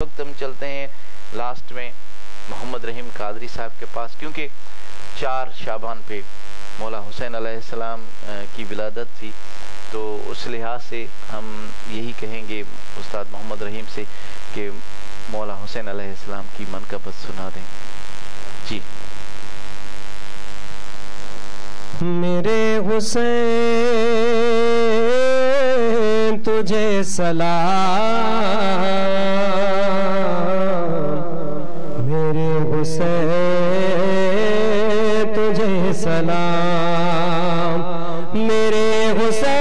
وقت ہم چلتے ہیں لاسٹ میں محمد رحیم قادری صاحب کے پاس، کیونکہ 4 شعبان پہ مولا حسین علیہ السلام کی ولادت تھی، تو اس لحاظ سے ہم یہی کہیں گے استاد محمد رحیم سے کہ مولا حسین علیہ السلام کی منقبت سنا دیں جی۔ میرے حسین تجھے سلام، میرے حسین تجھے سلام، میرے حسین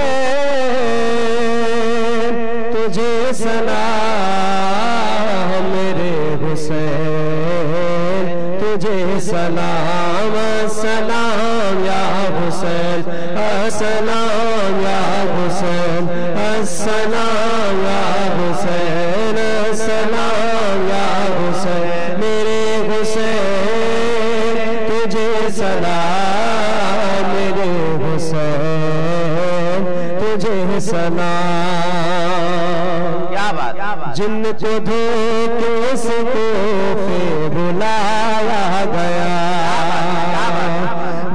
تجھے سلام، میرے حسین تجھے سلام، السلام یا حسین، السلام یا حسین، السلام یا حسین، السلام یا حسین، میرے حسین تجھے سلام، میرے حسین تجھے سلام۔ کیا بات، جن کو دھوکے سے توفے بلایا گیا،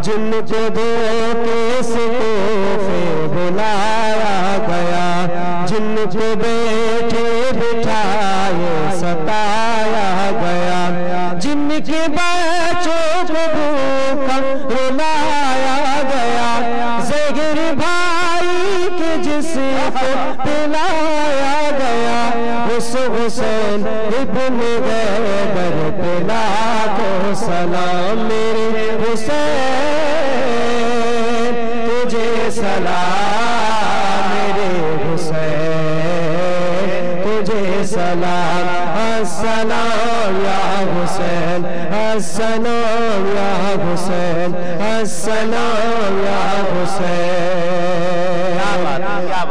جن کو دھوکے سے توفے بلایا گیا، جن کو بیٹھے بٹھائے ستایا گیا، جن کے بچوں کو بھوکا رلایا گیا، زہر بھائی کے جسم کو پلایا گیا، اس حسین ابن کربلا کو سلام، میرے حسین تجھے سلام، میرے حسین تجھے سلام، السلام یا حسین، السلام یا حسین، السلام یا حسین،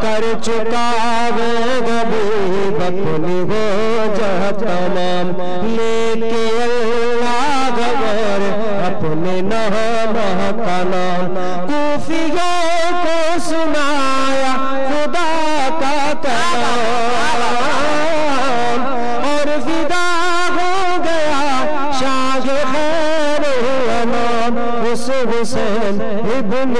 کر چکا غریب اپنی وہ جہاں تمام، لے کے اللہ غیر اپنے نام کا نام، کوفیوں کو سنایا خدا کا کلام، اور فدا ہو گیا شاہ خیر انام، اس حسین ابن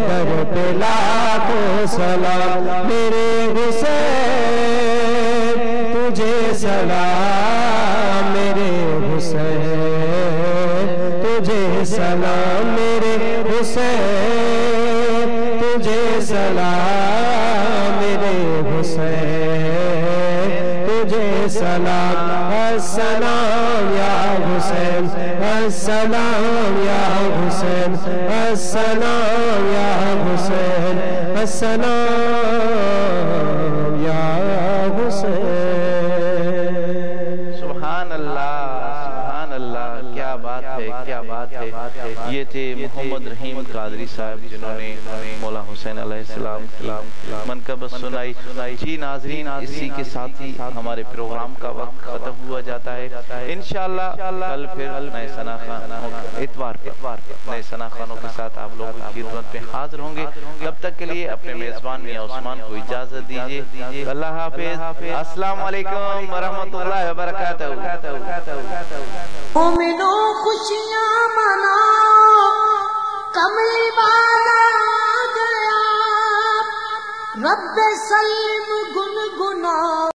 کربلا کو سلام، میرے حسین تجھے سلام، میرے حسین تجھے سلام، میرے حسین تجھے سلام، میرے حسین تجھے سلام، السلام یا حسین، السلام یا حسین، السلام یا حسین، السلام یا حسین۔ سبحان اللہ، سبحان اللہ، کیا بات ہے، کیا بات ہے۔ یہ تھے محمد رحیم قادری صاحب جنہوں نے مولا حسین علیہ السلام کی منقبت سنائی۔ جی ناظرین، اسی کے ساتھ ہی ہمارے پروگرام کا وقت ختم ہوا جاتا ہے۔ انشاءاللہ کل پھر نئے اتوار نئے ثناخانوں کے ساتھ آپ لوگوں کی خدمت میں حاضر ہوں گے۔ تب تک کے لیے اپنے میزبان میاں عثمان کو اجازت دیجیے۔ اللہ حافظ، السلام علیکم ورحمۃ اللہ وبرکاتہ۔ مومنوں خوشیاں مناؤ، کملی والا آ گیا، رب سلم گنگناؤ۔